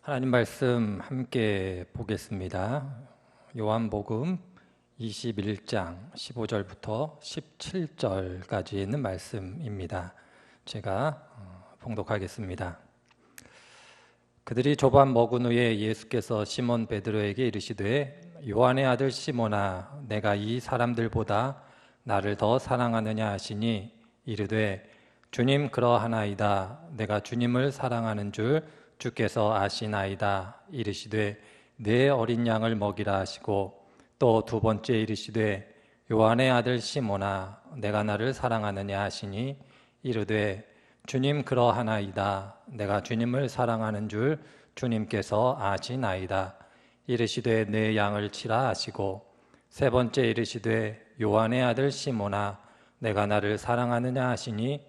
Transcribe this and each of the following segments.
하나님 말씀 함께 보겠습니다. 요한복음 21장 15절부터 17절까지 있는 말씀입니다. 제가 봉독하겠습니다. 그들이 조반 먹은 후에 예수께서 시몬 베드로에게 이르시되 요한의 아들 시몬아 내가 이 사람들보다 나를 더 사랑하느냐 하시니 이르되 주님 그러하나이다. 내가 주님을 사랑하는 줄 주께서 아시나이다. 이르시되 내 어린 양을 먹이라 하시고 또 두 번째 이르시되 요한의 아들 시몬아 내가 나를 사랑하느냐 하시니 이르되 주님 그러하나이다. 내가 주님을 사랑하는 줄 주님께서 아시나이다. 이르시되 내 양을 치라 하시고 세 번째 이르시되 요한의 아들 시몬아 내가 나를 사랑하느냐 하시니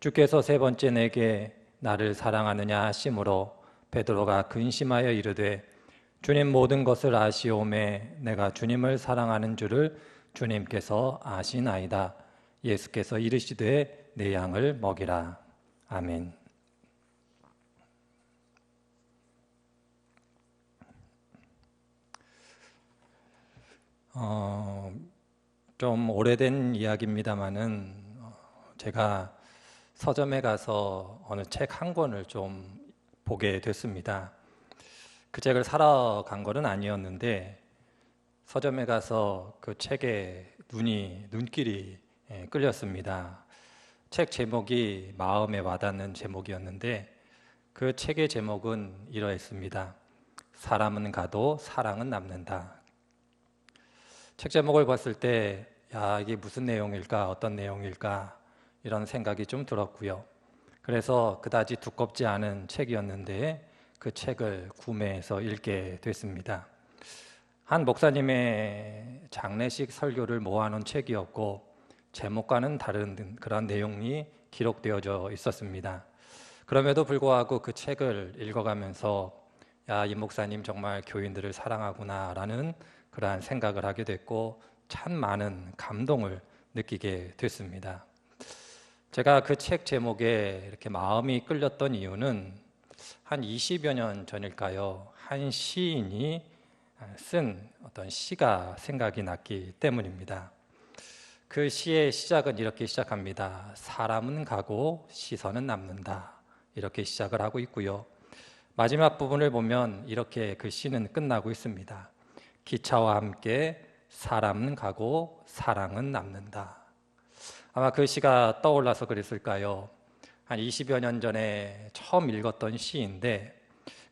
주께서 세 번째 내게 나를 사랑하느냐 하심으로 베드로가 근심하여 이르되 주님 모든 것을 아시오매 내가 주님을 사랑하는 줄을 주님께서 아시나이다. 예수께서 이르시되 내 양을 먹이라. 아멘. 좀 오래된 이야기입니다만은 제가 서점에 가서 어느 책 한 권을 좀 보게 됐습니다. 그 책을 사러 간 거는 아니었는데 서점에 가서 그 책에 눈길이 끌렸습니다. 책 제목이 마음에 와닿는 제목이었는데 그 책의 제목은 이러했습니다. 사람은 가도 사랑은 남는다. 책 제목을 봤을 때 이게 무슨 내용일까, 어떤 내용일까 이런 생각이 좀 들었고요. 그래서 그다지 두껍지 않은 책이었는데 그 책을 구매해서 읽게 됐습니다. 한 목사님의 장례식 설교를 모아놓은 책이었고 제목과는 다른 그런 내용이 기록되어져 있었습니다. 그럼에도 불구하고 그 책을 읽어가면서 이 목사님 정말 교인들을 사랑하구나 라는 그러한 생각을 하게 됐고 참 많은 감동을 느끼게 됐습니다. 제가 그 책 제목에 이렇게 마음이 끌렸던 이유는 한 20여 년 전일까요? 한 시인이 쓴 어떤 시가 생각이 났기 때문입니다. 그 시의 시작은 이렇게 시작합니다. 사람은 가고 시선은 남는다. 이렇게 시작을 하고 있고요. 마지막 부분을 보면 이렇게 그 시는 끝나고 있습니다. 기차와 함께 사람은 가고 사랑은 남는다. 아마 그 시가 떠올라서 그랬을까요? 한 20여 년 전에 처음 읽었던 시인데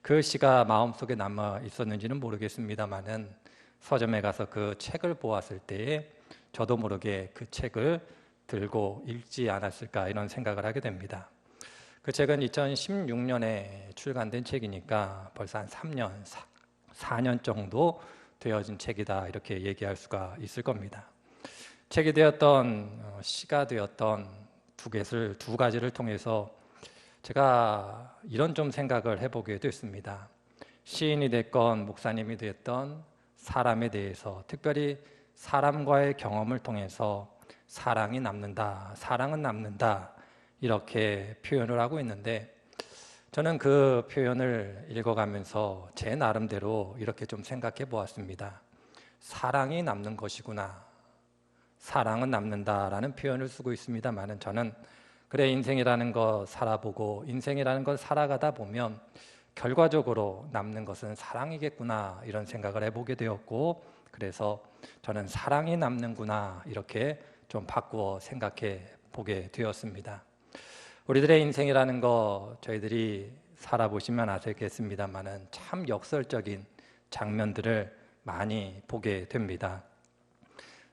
그 시가 마음속에 남아 있었는지는 모르겠습니다만은 서점에 가서 그 책을 보았을 때에 저도 모르게 그 책을 들고 읽지 않았을까 이런 생각을 하게 됩니다. 그 책은 2016년에 출간된 책이니까 벌써 한 3년, 4년 정도 되어진 책이다 이렇게 얘기할 수가 있을 겁니다. 책이 되었던 시가 되었던 두 가지를 통해서 제가 이런 좀 생각을 해보게 됐습니다. 시인이 됐건 목사님이 됐던 사람에 대해서 특별히 사람과의 경험을 통해서 사랑이 남는다, 사랑은 남는다 이렇게 표현을 하고 있는데 저는 그 표현을 읽어가면서 제 나름대로 이렇게 좀 생각해 보았습니다. 사랑이 남는 것이구나. 사랑은 남는다라는 표현을 쓰고 있습니다만은 저는 그래 인생이라는 거 살아보고 인생이라는 걸 살아가다 보면 결과적으로 남는 것은 사랑이겠구나 이런 생각을 해보게 되었고 그래서 저는 사랑이 남는구나 이렇게 좀 바꾸어 생각해 보게 되었습니다. 우리들의 인생이라는 거 저희들이 살아보시면 아시겠습니다만은 참 역설적인 장면들을 많이 보게 됩니다.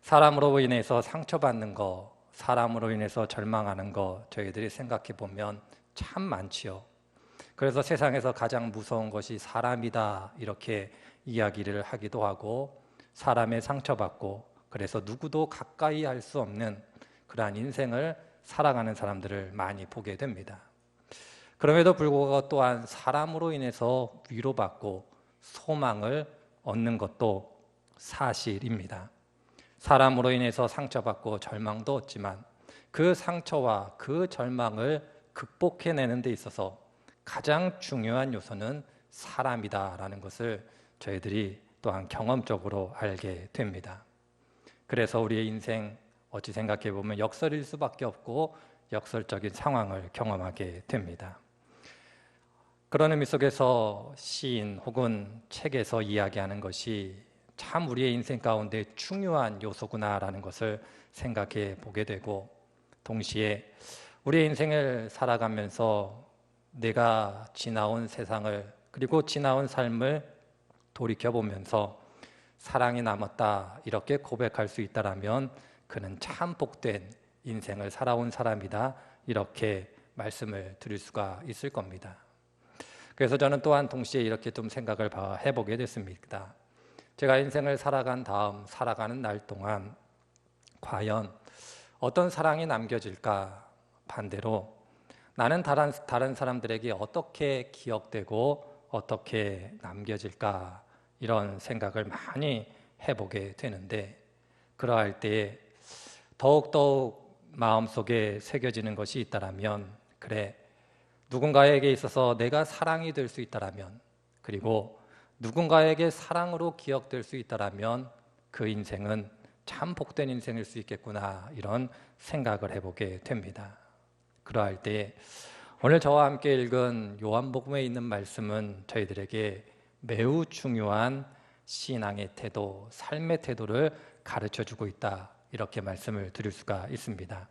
사람으로 인해서 상처받는 거, 사람으로 인해서 절망하는 거 저희들이 생각해 보면 참 많지요. 그래서 세상에서 가장 무서운 것이 사람이다 이렇게 이야기를 하기도 하고 사람의 상처받고 그래서 누구도 가까이 할 수 없는 그러한 인생을 살아가는 사람들을 많이 보게 됩니다. 그럼에도 불구하고 또한 사람으로 인해서 위로받고 소망을 얻는 것도 사실입니다. 사람으로 인해서 상처받고 절망도 얻지만 그 상처와 그 절망을 극복해내는 데 있어서 가장 중요한 요소는 사람이다라는 것을 저희들이 또한 경험적으로 알게 됩니다. 그래서 우리의 인생 어찌 생각해 보면 역설일 수밖에 없고 역설적인 상황을 경험하게 됩니다. 그런 의미 속에서 시인 혹은 책에서 이야기하는 것이 참 우리의 인생 가운데 중요한 요소구나라는 것을 생각해 보게 되고, 동시에 우리의 인생을 살아가면서 내가 지나온 세상을 그리고 지나온 삶을 돌이켜보면서 사랑이 남았다 이렇게 고백할 수 있다라면 그는 참 복된 인생을 살아온 사람이다 이렇게 말씀을 드릴 수가 있을 겁니다. 그래서 저는 또한 동시에 이렇게 좀 생각을 해보게 됐습니다. 제가 인생을 살아간 다음 살아가는 날 동안 과연 어떤 사랑이 남겨질까, 반대로 나는 다른 사람들에게 어떻게 기억되고 어떻게 남겨질까, 이런 생각을 많이 해보게 되는데, 그러할 때에 더욱더욱 마음속에 새겨지는 것이 있다라면, 그래, 누군가에게 있어서 내가 사랑이 될 수 있다라면, 그리고 누군가에게 사랑으로 기억될 수 있다라면 그 인생은 참 복된 인생일 수 있겠구나, 이런 생각을 해보게 됩니다. 그러할 때 오늘 저와 함께 읽은 요한복음에 있는 말씀은 저희들에게 매우 중요한 신앙의 태도, 삶의 태도를 가르쳐주고 있다, 이렇게 말씀을 드릴 수가 있습니다.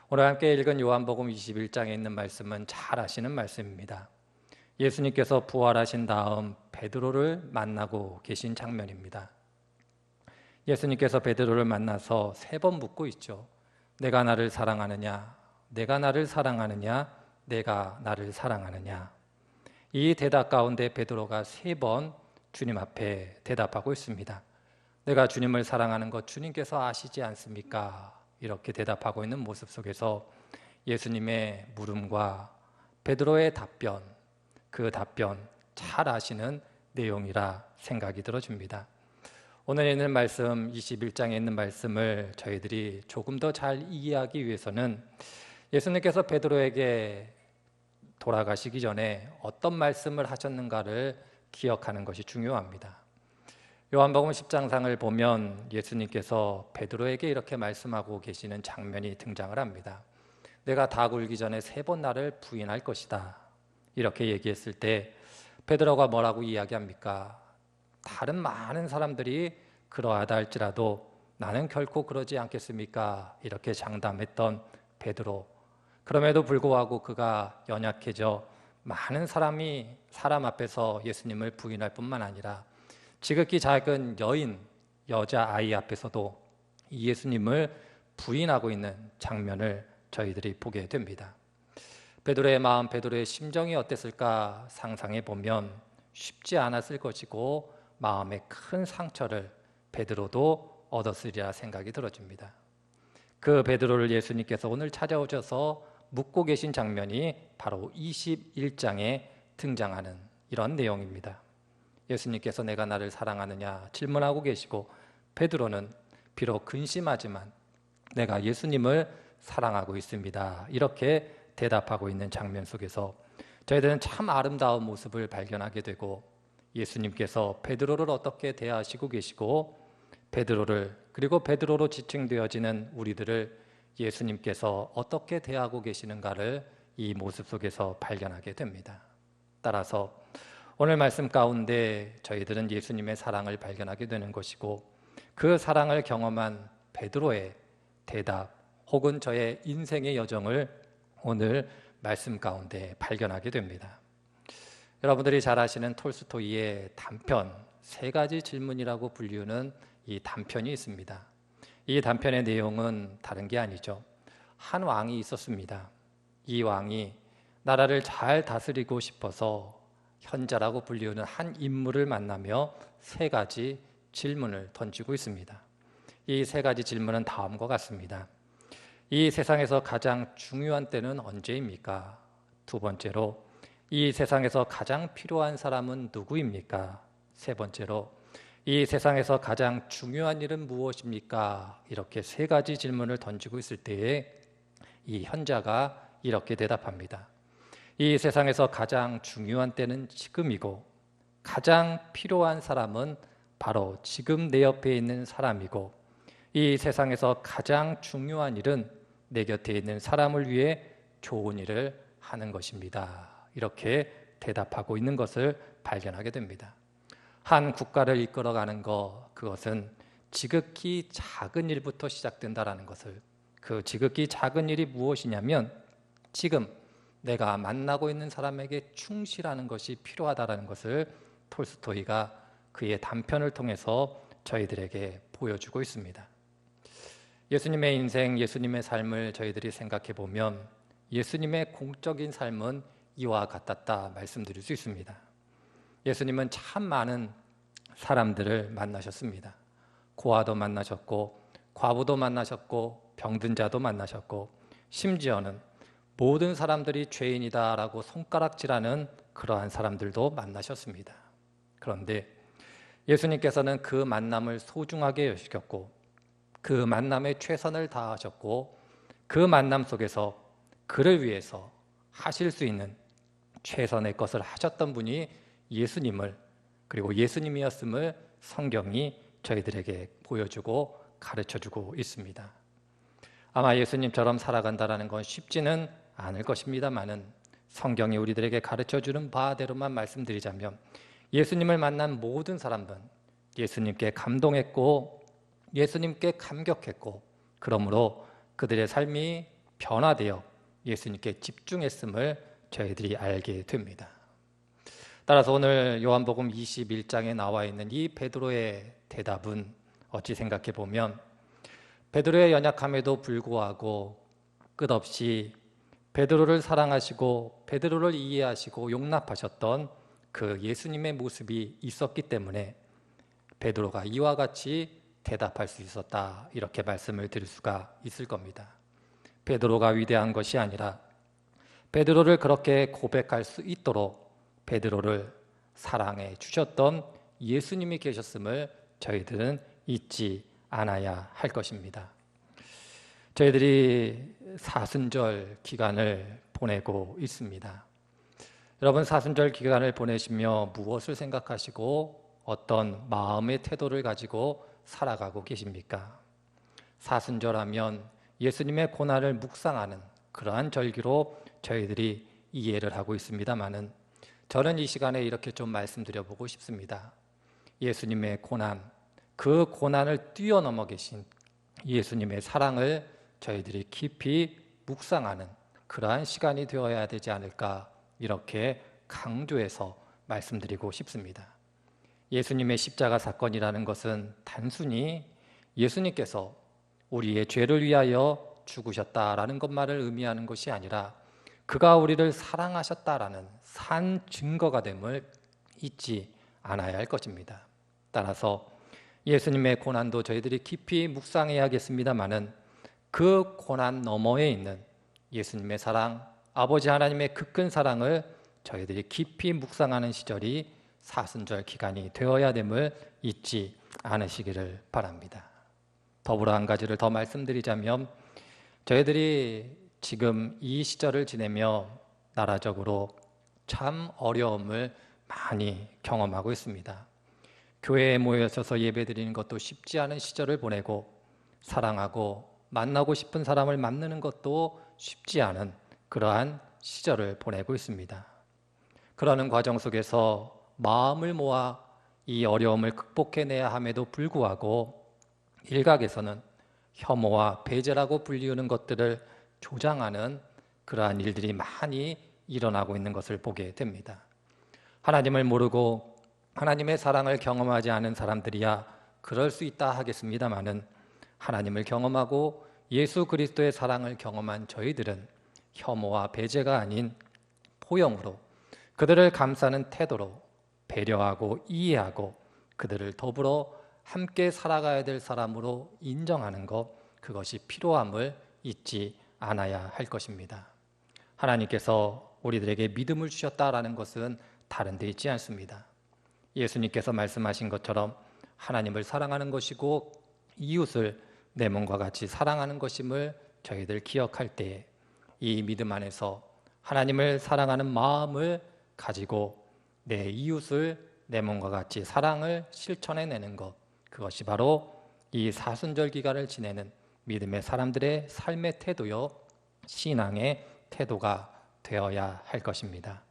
오늘 함께 읽은 요한복음 21장에 있는 말씀은 잘 아시는 말씀입니다. 예수님께서 부활하신 다음 베드로를 만나고 계신 장면입니다. 예수님께서 베드로를 만나서 3번 묻고 있죠. 내가 나를 사랑하느냐? 내가 나를 사랑하느냐? 내가 나를 사랑하느냐? 이 대답 가운데 베드로가 3번 주님 앞에 대답하고 있습니다. 내가 주님을 사랑하는 것 주님께서 아시지 않습니까? 이렇게 대답하고 있는 모습 속에서 예수님의 물음과 베드로의 답변, 그 답변 잘 아시는 내용이라 생각이 들어집니다. 오늘 있는 말씀 21장에 있는 말씀을 저희들이 조금 더 잘 이해하기 위해서는 예수님께서 베드로에게 돌아가시기 전에 어떤 말씀을 하셨는가를 기억하는 것이 중요합니다. 요한복음 10장상을 보면 예수님께서 베드로에게 이렇게 말씀하고 계시는 장면이 등장을 합니다. 내가 다 굴기 전에 3번 나를 부인할 것이다, 이렇게 얘기했을 때 베드로가 뭐라고 이야기합니까? 다른 많은 사람들이 그러하다 할지라도 나는 결코 그러지 않겠습니까? 이렇게 장담했던 베드로. 그럼에도 불구하고 그가 연약해져 많은 사람 앞에서 예수님을 부인할 뿐만 아니라 지극히 작은 여자아이 앞에서도 예수님을 부인하고 있는 장면을 저희들이 보게 됩니다. 베드로의 마음, 베드로의 심정이 어땠을까 상상해 보면 쉽지 않았을 것이고 마음에 큰 상처를 베드로도 얻었으리라 생각이 들어집니다. 그 베드로를 예수님께서 오늘 찾아오셔서 묻고 계신 장면이 바로 21장에 등장하는 이런 내용입니다. 예수님께서 내가 나를 사랑하느냐 질문하고 계시고 베드로는 비록 근심하지만 내가 예수님을 사랑하고 있습니다, 이렇게 대답하고 있는 장면 속에서 저희들은 참 아름다운 모습을 발견하게 되고, 예수님께서 베드로를 어떻게 대하시고 계시고 베드로를, 그리고 베드로로 지칭되어지는 우리들을 예수님께서 어떻게 대하고 계시는가를 이 모습 속에서 발견하게 됩니다. 따라서 오늘 말씀 가운데 저희들은 예수님의 사랑을 발견하게 되는 것이고, 그 사랑을 경험한 베드로의 대답 혹은 저의 인생의 여정을 오늘 말씀 가운데 발견하게 됩니다. 여러분들이 잘 아시는 톨스토이의 단편 3가지 질문이라고 불리우는 이 단편이 있습니다. 이 단편의 내용은 다른 게 아니죠. 한 왕이 있었습니다. 이 왕이 나라를 잘 다스리고 싶어서 현자라고 불리우는 한 인물을 만나며 3가지 질문을 던지고 있습니다. 이 3가지 질문은 다음과 같습니다. 이 세상에서 가장 중요한 때는 언제입니까? 2번째로, 이 세상에서 가장 필요한 사람은 누구입니까? 3번째로, 이 세상에서 가장 중요한 일은 무엇입니까? 이렇게 3가지 질문을 던지고 있을 때에 이 현자가 이렇게 대답합니다. 이 세상에서 가장 중요한 때는 지금이고 가장 필요한 사람은 바로 지금 내 옆에 있는 사람이고 이 세상에서 가장 중요한 일은 내 곁에 있는 사람을 위해 좋은 일을 하는 것입니다. 이렇게 대답하고 있는 것을 발견하게 됩니다. 한 국가를 이끌어가는 그것은 지극히 작은 일부터 시작된다라는 것을, 그 지극히 작은 일이 무엇이냐면 지금 내가 만나고 있는 사람에게 충실하는 것이 필요하다라는 것을 톨스토이가 그의 단편을 통해서 저희들에게 보여주고 있습니다. 예수님의 인생, 예수님의 삶을 저희들이 생각해 보면 예수님의 공적인 삶은 이와 같았다 말씀드릴 수 있습니다. 예수님은 참 많은 사람들을 만나셨습니다. 고아도 만나셨고 과부도 만나셨고 병든 자도 만나셨고 심지어는 모든 사람들이 죄인이다라고 손가락질하는 그러한 사람들도 만나셨습니다. 그런데 예수님께서는 그 만남을 소중하게 여기셨고 그 만남에 최선을 다하셨고 그 만남 속에서 그를 위해서 하실 수 있는 최선의 것을 하셨던 분이 예수님을, 그리고 예수님이었음을 성경이 저희들에게 보여주고 가르쳐주고 있습니다. 아마 예수님처럼 살아간다는 건 쉽지는 않을 것입니다만은 성경이 우리들에게 가르쳐주는 바대로만 말씀드리자면 예수님을 만난 모든 사람들은 예수님께 감동했고 예수님께 감격했고 그러므로 그들의 삶이 변화되어 예수님께 집중했음을 저희들이 알게 됩니다. 따라서 오늘 요한복음 21장에 나와 있는 이 베드로의 대답은 어찌 생각해 보면 베드로의 연약함에도 불구하고 끝없이 베드로를 사랑하시고 베드로를 이해하시고 용납하셨던 그 예수님의 모습이 있었기 때문에 베드로가 이와 같이 대답할 수 있었다, 이렇게 말씀을 드릴 수가 있을 겁니다. 베드로가 위대한 것이 아니라 베드로를 그렇게 고백할 수 있도록 베드로를 사랑해 주셨던 예수님이 계셨음을 저희들은 잊지 않아야 할 것입니다. 저희들이 사순절 기간을 보내고 있습니다. 여러분, 사순절 기간을 보내시며 무엇을 생각하시고 어떤 마음의 태도를 가지고 살아가고 계십니까? 사순절하면 예수님의 고난을 묵상하는 그러한 절기로 저희들이 이해를 하고 있습니다만은 저는 이 시간에 이렇게 좀 말씀드려보고 싶습니다. 예수님의 고난, 그 고난을 뛰어넘어 계신 예수님의 사랑을 저희들이 깊이 묵상하는 그러한 시간이 되어야 되지 않을까, 이렇게 강조해서 말씀드리고 싶습니다. 예수님의 십자가 사건이라는 것은 단순히 예수님께서 우리의 죄를 위하여 죽으셨다라는 것만을 의미하는 것이 아니라 그가 우리를 사랑하셨다라는 산 증거가 됨을 잊지 않아야 할 것입니다. 따라서 예수님의 고난도 저희들이 깊이 묵상해야겠습니다마는 그 고난 너머에 있는 예수님의 사랑, 아버지 하나님의 그 큰 사랑을 저희들이 깊이 묵상하는 시절이 사순절 기간이 되어야 됨을 잊지 않으시기를 바랍니다. 더불어 한 가지를 더 말씀드리자면 저희들이 지금 이 시절을 지내며 나라적으로 참 어려움을 많이 경험하고 있습니다. 교회에 모여서 예배드리는 것도 쉽지 않은 시절을 보내고 사랑하고 만나고 싶은 사람을 만나는 것도 쉽지 않은 그러한 시절을 보내고 있습니다. 그러는 과정 속에서 마음을 모아 이 어려움을 극복해내야 함에도 불구하고 일각에서는 혐오와 배제라고 불리우는 것들을 조장하는 그러한 일들이 많이 일어나고 있는 것을 보게 됩니다. 하나님을 모르고 하나님의 사랑을 경험하지 않은 사람들이야 그럴 수 있다 하겠습니다마는 하나님을 경험하고 예수 그리스도의 사랑을 경험한 저희들은 혐오와 배제가 아닌 포용으로 그들을 감싸는 태도로 배려하고 이해하고 그들을 더불어 함께 살아가야 될 사람으로 인정하는 것, 그것이 필요함을 잊지 않아야 할 것입니다. 하나님께서 우리들에게 믿음을 주셨다라는 것은 다른 데 있지 않습니다. 예수님께서 말씀하신 것처럼 하나님을 사랑하는 것이고 이웃을 내 몸과 같이 사랑하는 것임을 저희들 기억할 때에 이 믿음 안에서 하나님을 사랑하는 마음을 가지고 내 이웃을 내 몸과 같이 사랑을 실천해내는 것, 그것이 바로 이 사순절 기간을 지내는 믿음의 사람들의 삶의 태도요, 신앙의 태도가 되어야 할 것입니다.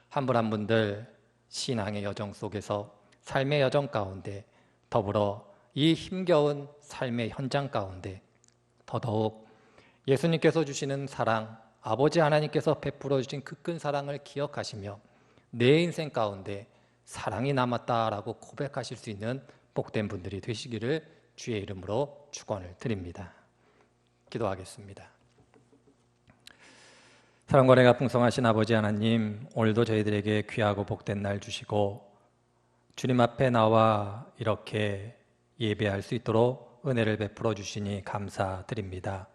한 분 한 분들 신앙의 여정 속에서, 삶의 여정 가운데, 더불어 이 힘겨운 삶의 현장 가운데 더더욱 예수님께서 주시는 사랑, 아버지 하나님께서 베풀어 주신 그 큰 사랑을 기억하시며 내 인생 가운데 사랑이 남았다라고 고백하실 수 있는 복된 분들이 되시기를 주의 이름으로 축원을 드립니다. 기도하겠습니다. 사랑과 은혜가 풍성하신 아버지 하나님, 오늘도 저희들에게 귀하고 복된 날 주시고 주님 앞에 나와 이렇게 예배할 수 있도록 은혜를 베풀어 주시니 감사드립니다.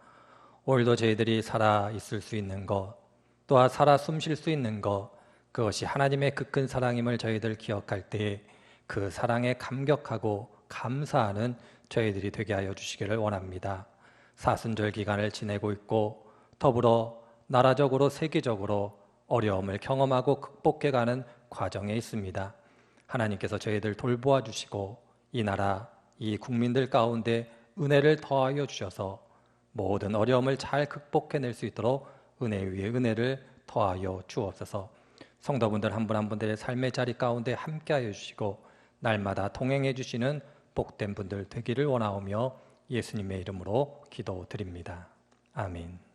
오늘도 저희들이 살아 있을 수 있는 것, 또한 살아 숨 쉴 수 있는 것, 그것이 하나님의 그 큰 사랑임을 저희들 기억할 때 그 사랑에 감격하고 감사하는 저희들이 되게 하여 주시기를 원합니다. 사순절 기간을 지내고 있고 더불어 나라적으로 세계적으로 어려움을 경험하고 극복해가는 과정에 있습니다. 하나님께서 저희들 돌보아 주시고 이 나라, 이 국민들 가운데 은혜를 더하여 주셔서 모든 어려움을 잘 극복해낼 수 있도록 은혜 위에 은혜를 더하여 주옵소서. 성도분들 한 분 한 분들의 삶의 자리 가운데 함께하여 주시고 날마다 동행해 주시는 복된 분들 되기를 원하오며 예수님의 이름으로 기도드립니다. 아멘.